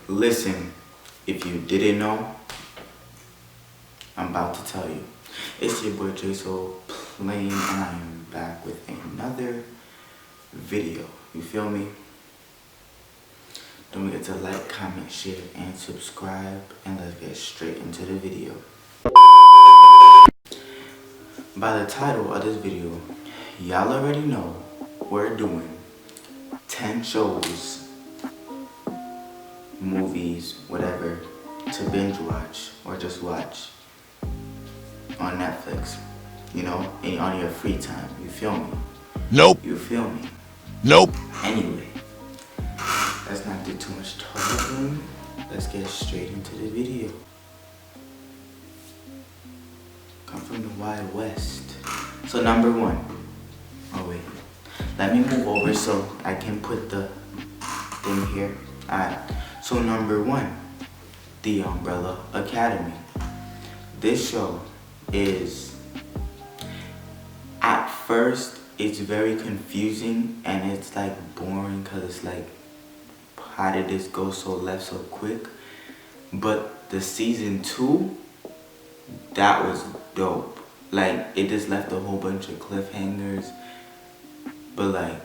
Listen, if you didn't know, I'm about to tell you. It's your boy SoPlain, and I am back with another video. You feel me? Don't forget to like, comment, share, and subscribe. And let's get straight into the video. By the title of this video, y'all already know we're doing 10 shows, movies, whatever, to binge watch or just watch on Netflix, you know, on your free time. You feel me? Nope. You feel me? Nope. Anyway, let's not do too much talking. Let's get straight into the video. Come from the Wild West. So number one. Oh wait. Let me move over so I can put the thing here. Alright. So number one, The Umbrella Academy. This show is, at first, it's very confusing and it's like boring because it's like, how did this go so left so quick? But the season 2, that was dope. Like, it just left a whole bunch of cliffhangers, but like,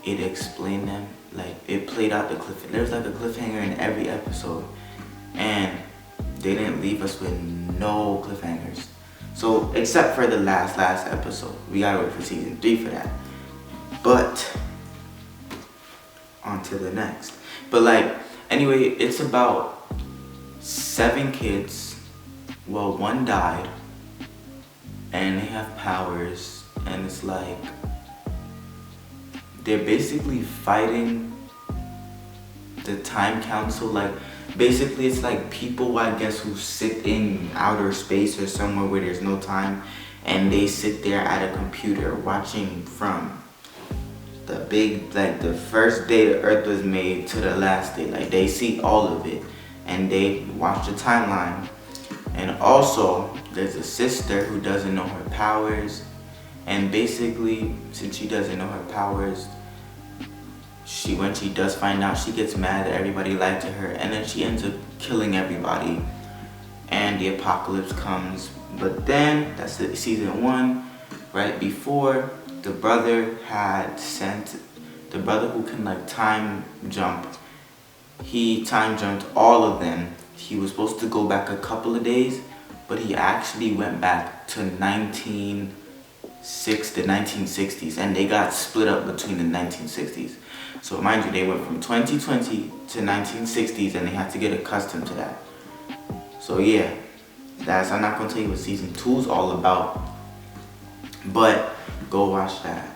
it explained them. Like, it played out the cliff. There was like a cliffhanger in every episode, and they didn't leave us with no cliffhangers. So, except for the last episode. We gotta wait for season 3 for that. But, on to the next. But like, anyway, it's about 7 kids. Well, 1 died, and they have powers, and it's like, they're basically fighting the time council. Like, basically it's like people, I guess, who sit in outer space or somewhere where there's no time, and they sit there at a computer watching from the big, like the first day the earth was made to the last day. Like, they see all of it and they watch the timeline. And also there's a sister who doesn't know her powers, and basically, since she doesn't know her powers, when she does find out, she gets mad that everybody lied to her, and then she ends up killing everybody, and the apocalypse comes. But then, that's season 1, right before, the brother who can like time jump, he time jumped all of them. He was supposed to go back a couple of days, but he actually went back to the 1960s, and they got split up between the 1960s. So mind you, they went from 2020 to 1960s, and they had to get accustomed to that. So yeah, I'm not gonna tell you what season 2 is all about, but go watch that.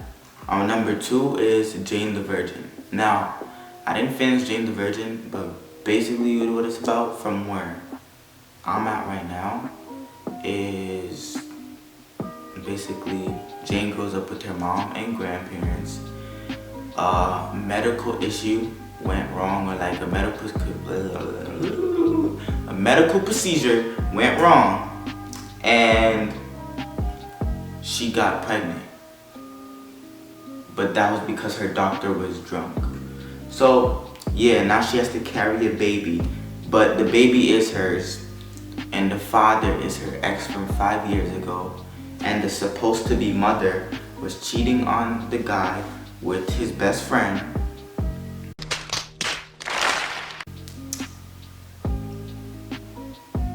Number 2 is Jane the Virgin. Now, I didn't finish Jane the Virgin, but basically what it's about, from where I'm at right now, is basically Jane grows up with her mom and grandparents. Medical issue went wrong, or like a medical procedure went wrong, and she got pregnant. But that was because her doctor was drunk. So yeah, now she has to carry a baby, but the baby is hers, and the father is her ex from 5 years ago, and the supposed to be mother was cheating on the guy with his best friend.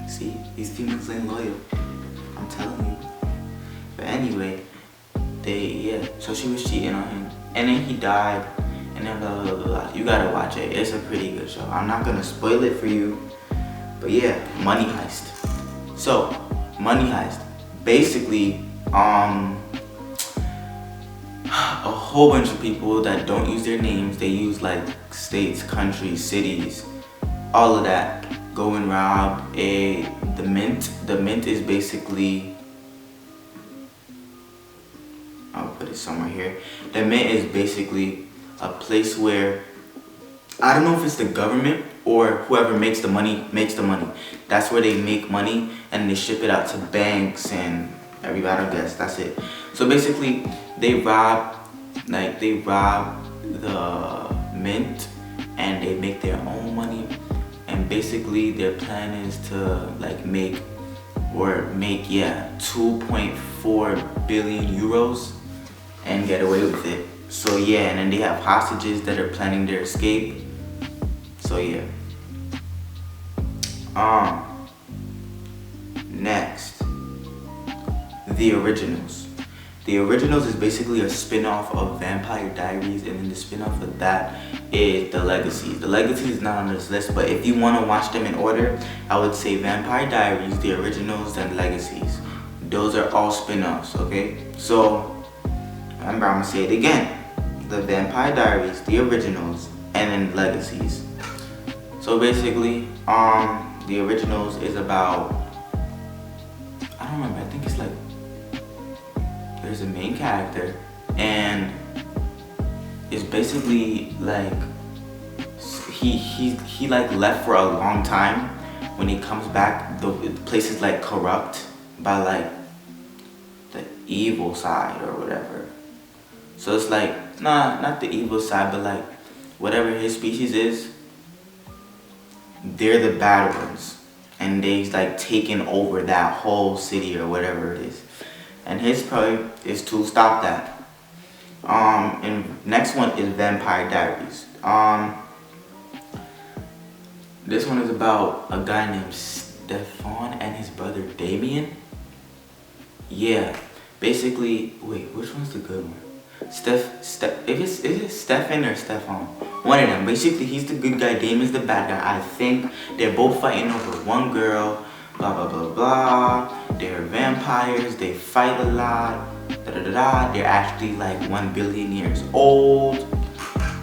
See, these females ain't loyal, I'm telling you. But anyway, so she was cheating on him, and then he died, and then blah blah blah blah. You gotta watch it. It's a pretty good show. I'm not gonna spoil it for you, but yeah, Money Heist. So, Money Heist, basically, a whole bunch of people that don't use their names, they use like states, countries, cities, all of that, go and rob the Mint. The Mint is basically, I'll put it somewhere here. The Mint is basically a place where, I don't know if it's the government or whoever makes the money. That's where they make money, and they ship it out to banks and everybody, I guess, that's it. So basically, they rob the Mint, and they make their own money. And basically their plan is to like make 2.4 billion euros and get away with it. So yeah, and then they have hostages that are planning their escape. So yeah. Next, The Originals. The Originals is basically a spin-off of Vampire Diaries, and then the spin-off of that is The Legacy. The Legacy is not on this list, but if you want to watch them in order, I would say Vampire Diaries, The Originals, and Legacies. Those are all spin-offs, okay? So, remember, I'm gonna say it again. The Vampire Diaries, The Originals, and then Legacies. So basically, The Originals is about, I don't remember, I think it's like, there's a main character, and it's basically like, he like left for a long time. When he comes back, the place is like corrupt by like the evil side or whatever. So it's like, not the evil side, but like whatever his species is, they're the bad ones, and they've like taken over that whole city or whatever it is. And his point is to stop that. And next one is Vampire Diaries. This one is about a guy named Stefan and his brother Damien. Yeah, basically, wait, which one's the good one? Is it Stefan or Stefan? One of them. Basically, he's the good guy, Damien's the bad guy. I think they're both fighting over one girl. Blah blah blah blah. They're vampires. They fight a lot. Da da da da. They're actually like 1 billion years old.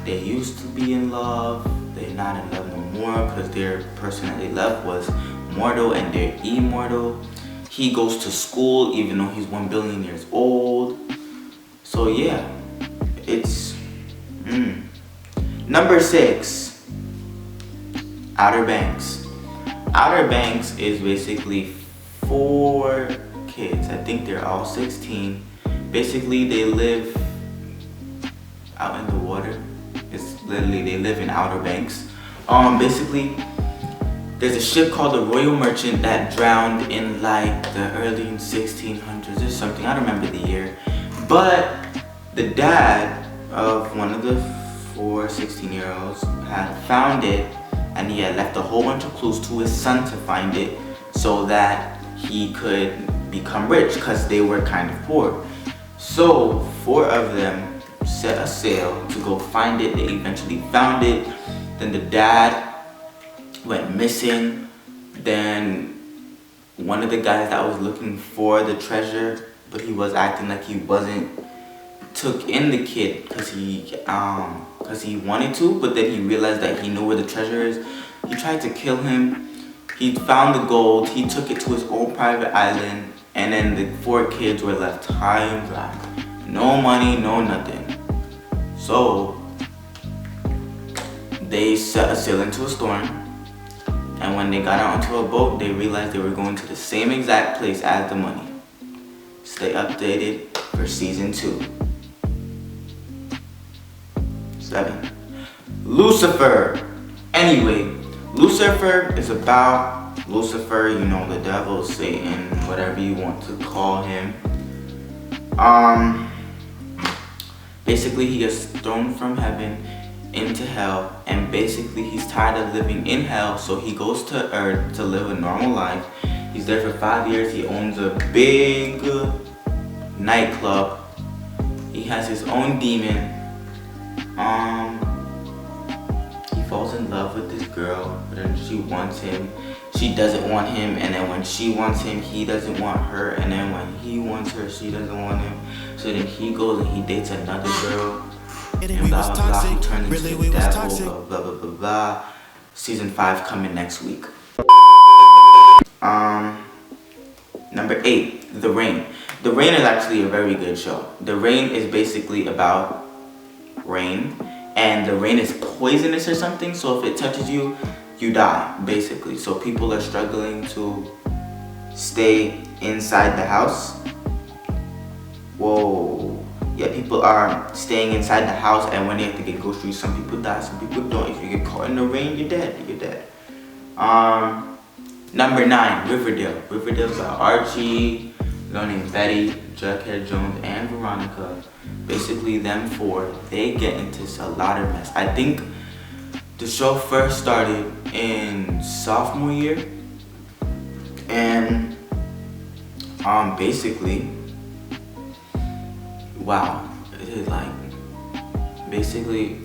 They used to be in love. They're not in love no more because their person that they loved was mortal and they're immortal. He goes to school even though he's 1 billion years old. So yeah, it's Number 6, Outer Banks. Outer Banks is basically 4 kids. I think they're all 16. Basically, they live out in the water. It's literally, they live in Outer Banks. Basically, there's a ship called the Royal Merchant that drowned in like the early 1600s or something. I don't remember the year. But the dad of one of the 4 16-year-olds had found it, and he had left a whole bunch of clues to his son to find it so that he could become rich because they were kind of poor. So 4 of them set a sail to go find it. They eventually found it. Then the dad went missing. Then one of the guys that was looking for the treasure, but he was acting like he wasn't, took in the kid because he wanted to, but then he realized that he knew where the treasure is. He tried to kill him. He found the gold. He took it to his own private island, and then the 4 kids were left high and dry. No money, no nothing. So they set a sail into a storm, and when they got out onto a boat, they realized they were going to the same exact place as the money. Stay updated for season 2. 7. Lucifer. Anyway, Lucifer is about Lucifer, you know, the devil, Satan, whatever you want to call him. Basically, he gets thrown from heaven into hell, and basically he's tired of living in hell, so he goes to earth to live a normal life. He's there for 5 years. He owns a big nightclub. He has his own demon. He falls in love with this girl, but then she wants him. She doesn't want him, and then when she wants him, he doesn't want her, and then when he wants her, she doesn't want him. So then he goes and he dates another girl, and blah blah blah. He turns into the devil, blah blah blah blah. Season 5 coming next week. Number 8, The Rain. The Rain is actually a very good show. The Rain is basically about rain, and the rain is poisonous or something, so if it touches you, you die, basically. So people are struggling to stay inside the house. Whoa, yeah, people are staying inside the house, and when they have to get groceries, some people die, some people don't. If you get caught in the rain, you're dead. You're dead. Number 9, Riverdale. Riverdale's got Archie, a girl named Betty, Jughead Jones, and Veronica. Basically, them 4, they get into a lot of mess. I think the show first started in sophomore year, and basically, wow, it is like, basically,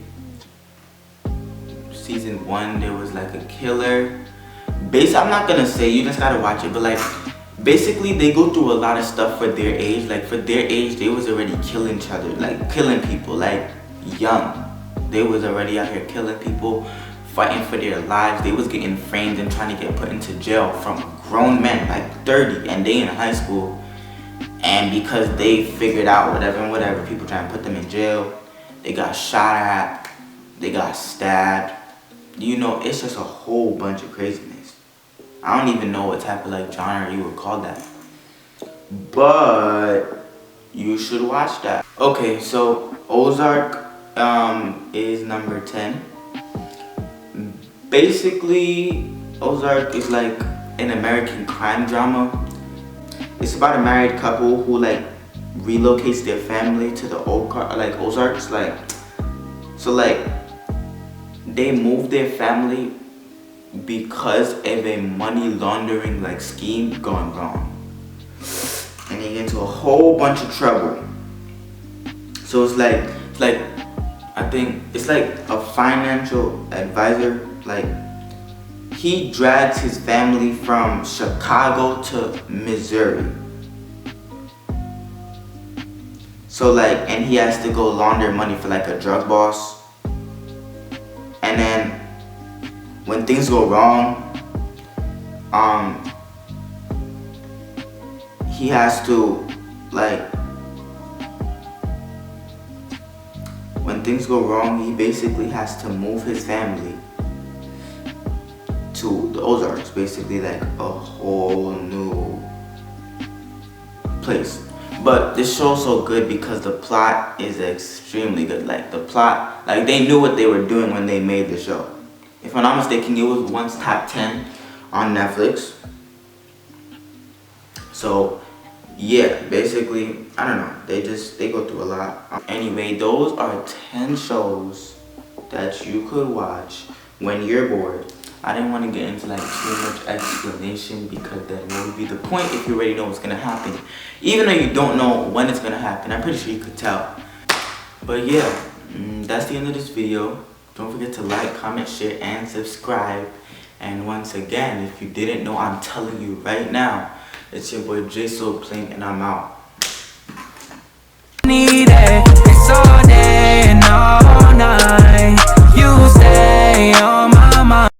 season 1 there was like a killer. I'm not gonna say, you just gotta watch it, but like, basically they go through a lot of stuff for their age. Like for their age, they was already killing each other, like killing people, like young. They was already out here killing people, fighting for their lives. They was getting framed and trying to get put into jail from grown men, like 30, and they in high school. And because they figured out whatever, people trying to put them in jail. They got shot at, they got stabbed. You know, it's just a whole bunch of craziness. I don't even know what type of like genre you would call that, but you should watch that. Okay, so Ozark is number 10. Basically, Ozark is like an American crime drama. It's about a married couple who like relocates their family to the Ozarks. Like, so like they move their family because of a money laundering like scheme gone wrong, and they get into a whole bunch of trouble. So it's like I think it's like a financial advisor. Like he drags his family from Chicago to Missouri. So like, and he has to go launder money for like a drug boss. And then when things go wrong, he has to like, when things go wrong, he basically has to move his family to the Ozarks, basically like a whole new place. But this show's so good because the plot is extremely good. Like the plot, like they knew what they were doing when they made the show. If I'm not mistaken, it was once top 10 on Netflix. So yeah, basically, I don't know, they go through a lot. Anyway, those are 10 shows that you could watch when you're bored. I didn't want to get into like too much explanation because then what would be the point if you already know what's gonna happen? Even though you don't know when it's gonna happen, I'm pretty sure you could tell. But yeah, that's the end of this video. Don't forget to like, comment, share, and subscribe. And once again, if you didn't know, I'm telling you right now, it's your boy SoPlain, and I'm out.